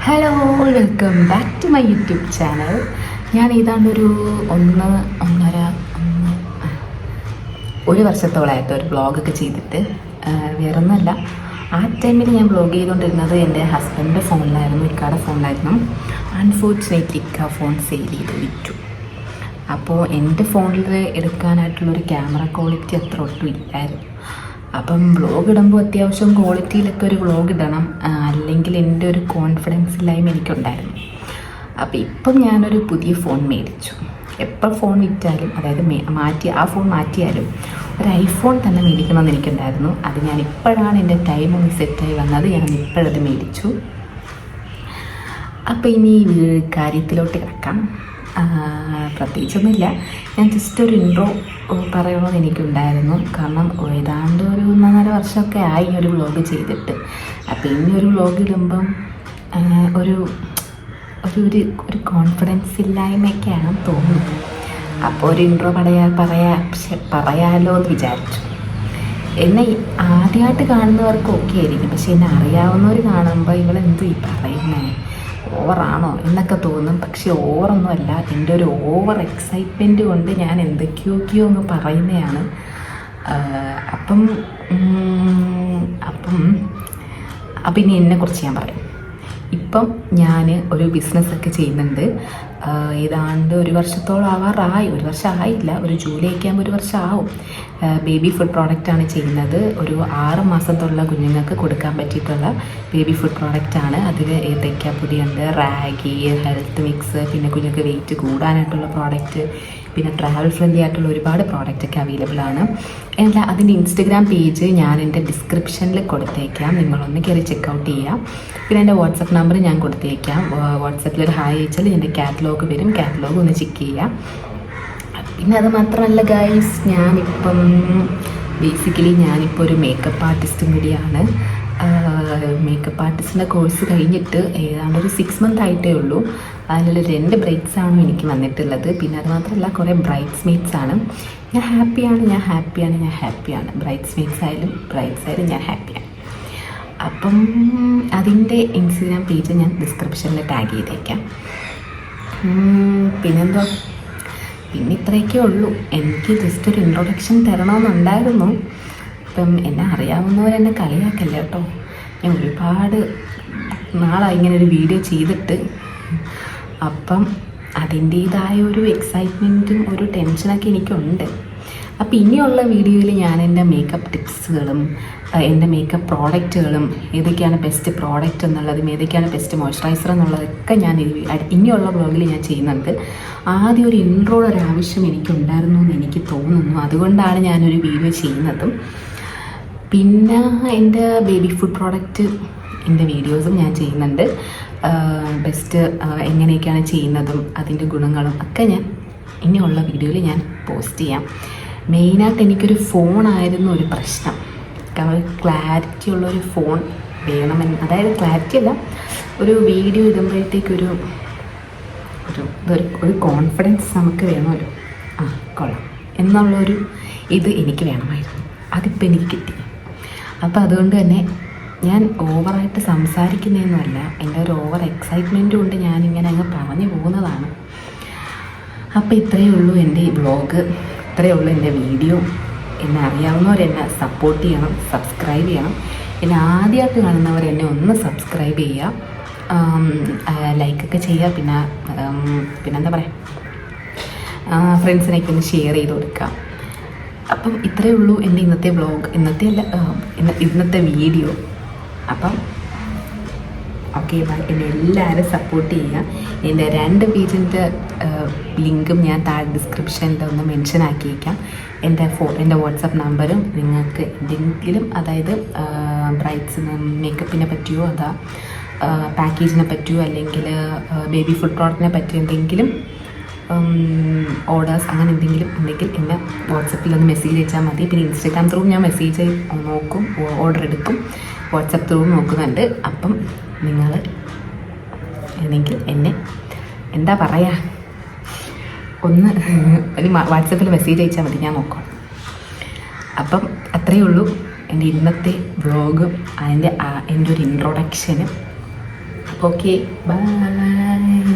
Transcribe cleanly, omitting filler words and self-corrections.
Hello, welcome back to my YouTube channel. ഞാൻ ഏതാണ്ടൊരു ഒരു വർഷത്തോളമായിട്ട് ഒരു വ്ളോഗൊക്കെ ചെയ്തിട്ട് വേറൊന്നുമല്ല. ആ ടൈമിൽ ഞാൻ വ്ളോഗ് ചെയ്തുകൊണ്ടിരുന്നത് എൻ്റെ ഹസ്ബൻഡിൻ്റെ ഫോണിലായിരുന്നു, ഇക്കാടെ ഫോണിലായിരുന്നു. അൺഫോർച്ചുനേറ്റ്ലി ഇക്ക ഫോൺ സെയിൽ ചെയ്ത് വിറ്റു. അപ്പോൾ എൻ്റെ ഫോണിൽ എടുക്കാനായിട്ടുള്ളൊരു ക്യാമറ ക്വാളിറ്റി അത്ര ഒട്ടും ഇല്ലായിരുന്നു. അപ്പം വ്ളോഗ് ഇടുമ്പോൾ അത്യാവശ്യം ക്വാളിറ്റിയിലൊക്കെ ഒരു വ്ളോഗ് ഇടണം, അല്ലെങ്കിൽ എൻ്റെ ഒരു കോൺഫിഡൻസ് ഇല്ലായ്മ എനിക്കുണ്ടായിരുന്നു. അപ്പോൾ ഇപ്പം ഞാനൊരു പുതിയ ഫോൺ മേടിച്ചു. എപ്പോൾ ഫോൺ വിറ്റാലും, അതായത് ആ ഫോൺ മാറ്റിയാലും ഒരു ഐഫോൺ തന്നെ മേടിക്കണമെന്ന് എനിക്കുണ്ടായിരുന്നു. അത് ഞാൻ ഇപ്പോഴാണ് എൻ്റെ ടൈം ഒന്ന് സെറ്റായി വന്നത്. ഞാൻ ഇപ്പോഴത് മേടിച്ചു. അപ്പോൾ ഇനി കാര്യത്തിലോട്ട് കിടക്കാം. പ്രത്യേകിച്ചൊന്നുമില്ല, ഞാൻ ജസ്റ്റ് ഒരു ഇൻട്രോ പറയണമെന്ന് എനിക്കുണ്ടായിരുന്നു. കാരണം ഏതാണ്ട് ഒരു 1.5 വർഷമൊക്കെ ആയി ഒരു വ്ളോഗ് ചെയ്തിട്ട്. അപ്പോൾ ഇനി ഒരു വ്ളോഗ് ഇടുമ്പം ഒരു ഒരു കോൺഫിഡൻസ് ഇല്ലായ്മയൊക്കെയാണ് തോന്നുന്നത്. അപ്പോൾ ഒരു ഇൻട്രോ പറയാലോ എന്ന് വിചാരിച്ചു. എന്നെ ആദ്യമായിട്ട് കാണുന്നവർക്ക് ഓക്കെ ആയിരിക്കും, പക്ഷെ എന്നെ അറിയാവുന്നവർ കാണുമ്പോൾ ഇവളെന്തോ ഈ പറയുന്നത്, ഓവറാണോ എന്നൊക്കെ തോന്നും. പക്ഷെ ഓവറൊന്നുമല്ല, എൻ്റെ ഒരു ഓവർ എക്സൈറ്റ്മെൻറ്റ് കൊണ്ട് ഞാൻ എന്തൊക്കെയൊക്കെയോ അങ്ങ് പറയുന്നതാണ്. അപ്പം ഇനി എന്നെക്കുറിച്ച് ഞാൻ പറയാം. ഇപ്പം ഞാൻ ഒരു ബിസിനസ്സൊക്കെ ചെയ്യുന്നുണ്ട്. ഏതാണ്ട് ഒരു വർഷത്തോളം ആവാറായി. ഒരു വർഷം ആയില്ല, ഒരു ജൂലൈ ഒക്കെ ആകുമ്പോൾ ഒരു വർഷം ആവും. ബേബി ഫുഡ് പ്രോഡക്റ്റാണ് ചെയ്യുന്നത്. ഒരു 6 മാസത്തുള്ള കുഞ്ഞുങ്ങൾക്ക് കൊടുക്കാൻ പറ്റിയിട്ടുള്ള ബേബി ഫുഡ് പ്രോഡക്റ്റാണ്. അതിൽ ഏത്തയ്ക്കാപ്പൊടിയുണ്ട്, റാഗി, ഹെൽത്ത് മിക്സ്, പിന്നെ കുഞ്ഞുങ്ങൾക്ക് വെയിറ്റ് കൂടാനായിട്ടുള്ള പ്രോഡക്റ്റ്, പിന്നെ ട്രാവൽ ഫ്രണ്ട്ലി ആയിട്ടുള്ള ഒരുപാട് പ്രോഡക്റ്റൊക്കെ അവൈലബിൾ ആണ്. എല്ലാ അതിൻ്റെ ഇൻസ്റ്റഗ്രാം പേജ് ഞാൻ എൻ്റെ ഡിസ്ക്രിപ്ഷനിൽ കൊടുത്തേക്കാം, നിങ്ങളൊന്ന് കയറി ചെക്കൗട്ട് ചെയ്യാം. പിന്നെ എൻ്റെ വാട്സപ്പ് നമ്പർ ഞാൻ കൊടുത്തേക്കാം. വാട്സപ്പിലൊരു ഹായ് അയച്ചാൽ എൻ്റെ കാറ്റലോഗ് വരും, കാറ്റലോഗ് ഒന്ന് ചെക്ക് ചെയ്യാം. പിന്നെ അത് മാത്രമല്ല ഗൈസ്, ഞാനിപ്പോൾ ഒരു മേക്കപ്പ് ആർട്ടിസ്റ്റും കൂടിയാണ്. മേക്കപ്പ് ആർട്ടിസ്റ്റിൻ്റെ കോഴ്സ് കഴിഞ്ഞിട്ട് ഏതാണ്ട് ഒരു 6 മന്ത് ആയിട്ടേ ഉള്ളൂ. അതിൽ 2 ബ്രൈഡ്സാണ് എനിക്ക് വന്നിട്ടുള്ളത്. പിന്നെ അത് മാത്രമല്ല കുറേ ബ്രൈഡ്സ് മെയ്ഡ്സ് ആണ്. ഞാൻ ഹാപ്പിയാണ്. ബ്രൈഡ്സ് മെയ്ഡ്സ് ആയാലും ബ്രൈഡ്സ് ആയാലും ഞാൻ ഹാപ്പിയാണ്. അപ്പം അതിൻ്റെ ഇൻസ്റ്റഗ്രാം പേജ് ഞാൻ ഡിസ്ക്രിപ്ഷനിൽ ടാഗ് ചെയ്തേക്കാം. പിന്നെ ഇത്രയൊക്കെ ഉള്ളൂ. എനിക്ക് ജസ്റ്റ് ഒരു ഇൻട്രൊഡക്ഷൻ തരണമെന്നുണ്ടായിരുന്നു. ഇപ്പം എന്നെ അറിയാവുന്നവരെന്നെ കളിയാക്കല്ല കേട്ടോ. ഞാൻ ഒരുപാട് നാളായി ഇങ്ങനെ ഒരു വീഡിയോ ചെയ്തിട്ട്. അപ്പം അതിൻ്റേതായ ഒരു എക്സൈറ്റ്മെൻറ്റും ഒരു ടെൻഷനൊക്കെ എനിക്കുണ്ട്. അപ്പോൾ ഇനിയുള്ള വീഡിയോയിൽ ഞാൻ എൻ്റെ മേക്കപ്പ് ടിപ്സുകളും എൻ്റെ മേക്കപ്പ് പ്രോഡക്റ്റുകളും, ഏതൊക്കെയാണ് ബെസ്റ്റ് പ്രോഡക്റ്റ് എന്നുള്ളതും ഏതൊക്കെയാണ് ബെസ്റ്റ് മോയ്സ്ചറൈസർ എന്നുള്ളതൊക്കെ ഞാൻ ഇനിയുള്ള വ്ളോഗിൽ ഞാൻ ചെയ്യുന്നുണ്ട്. ആദ്യം ഒരു ഇൻട്രോയുടെ ഒരു ആവശ്യം എനിക്കുണ്ടായിരുന്നു എന്ന് എനിക്ക് തോന്നുന്നു. അതുകൊണ്ടാണ് ഞാനൊരു വീഡിയോ ചെയ്യുന്നതും. പിന്നെ എൻ്റെ ബേബി ഫുഡ് പ്രോഡക്റ്റ് എൻ്റെ വീഡിയോസും ഞാൻ ചെയ്യുന്നുണ്ട്. ബെസ്റ്റ് എങ്ങനെയൊക്കെയാണ് ചെയ്യുന്നതും അതിൻ്റെ ഗുണങ്ങളും ഒക്കെ ഞാൻ ഇനിയുള്ള വീഡിയോയിൽ ഞാൻ പോസ്റ്റ് ചെയ്യാം. മെയിനായിട്ട് എനിക്കൊരു ഫോണായിരുന്നു ഒരു പ്രശ്നം. കാരണം ക്ലാരിറ്റി ഉള്ളൊരു ഫോൺ വേണമെന്ന്, അതായത് ക്ലാരിറ്റി അല്ല, ഒരു വീഡിയോ ഇടുമ്പോഴത്തേക്കൊരു ഒരു കോൺഫിഡൻസ് നമുക്ക് വേണമല്ലോ. കൊള്ളാം എന്നുള്ളൊരു ഇത് എനിക്ക് വേണമായിരുന്നു. അതിപ്പോൾ എനിക്ക് കിട്ടി. അപ്പോൾ അതുകൊണ്ട് തന്നെ ഞാൻ ഓവറായിട്ട് സംസാരിക്കുന്നതൊന്നുമല്ല, എൻ്റെ ഒരു ഓവർ എക്സൈറ്റ്മെൻറ്റ് കൊണ്ട് ഞാനിങ്ങനെ അങ്ങ് പറഞ്ഞു പോകുന്നതാണ്. അപ്പോൾ ഇത്രയേ ഉള്ളൂ എൻ്റെ ഈ വ്ളോഗ്, ഇത്രയേ ഉള്ളൂ എൻ്റെ വീഡിയോ. എന്നെ അറിയാവുന്നവരെന്നെ സപ്പോർട്ട് ചെയ്യണം, സബ്സ്ക്രൈബ് ചെയ്യണം. എന്നെ ആദ്യമായിട്ട് കാണുന്നവർ എന്നെ ഒന്ന് സബ്സ്ക്രൈബ് ചെയ്യുക, ലൈക്കൊക്കെ ചെയ്യുക. പിന്നെന്താ പറയുക, ഫ്രണ്ട്സിനൊക്കെ ഒന്ന് ഷെയർ ചെയ്ത് കൊടുക്കുക. അപ്പം ഇത്രയേ ഉള്ളൂ എൻ്റെ ഇന്നത്തെ വ്ളോഗ്, ഇന്നത്തെ വീഡിയോ. അപ്പം ഓക്കെ, ബൈ. എന്നെ എല്ലാവരും സപ്പോർട്ട് ചെയ്യുക. എൻ്റെ 2 പേജിൻ്റെ ലിങ്കും ഞാൻ താഴെ ഡിസ്ക്രിപ്ഷനിൽ ഒന്ന് മെൻഷൻ ആക്കിയേക്കാം. എൻ്റെ വാട്സപ്പ് നമ്പറും. നിങ്ങൾക്ക് എന്തെങ്കിലും, അതായത് ബ്രൈഡ്സിന് മേക്കപ്പിനെ പറ്റിയോ പാക്കേജിനെ പറ്റിയോ അല്ലെങ്കിൽ ബേബി ഫുഡ് പ്രോഡക്റ്റിനെ പറ്റിയോ എന്തെങ്കിലും ഓർഡേഴ്സ് അങ്ങനെ എന്തെങ്കിലും ഉണ്ടെങ്കിൽ എന്നെ വാട്സപ്പിലൊന്ന് മെസ്സേജ് അയച്ചാൽ മതി. പിന്നെ ഇൻസ്റ്റാഗ്രാം ത്രൂ ഞാൻ മെസ്സേജ് നോക്കും, ഓർഡർ എടുക്കും, വാട്സപ്പ് ത്രൂ നോക്കുന്നുണ്ട്. അപ്പം നിങ്ങൾ അല്ലെങ്കിൽ എന്നെ എന്താ പറയുക, ഒന്ന് വാട്സപ്പിൽ മെസ്സേജ് അയച്ചാൽ മതി, ഞാൻ നോക്കാം. അപ്പം അത്രയേ ഉള്ളൂ എൻ്റെ ഇന്നത്തെ വ്ളോഗും എൻ്റെ ഒരു ഇൻട്രൊഡക്ഷനും. Okay bye.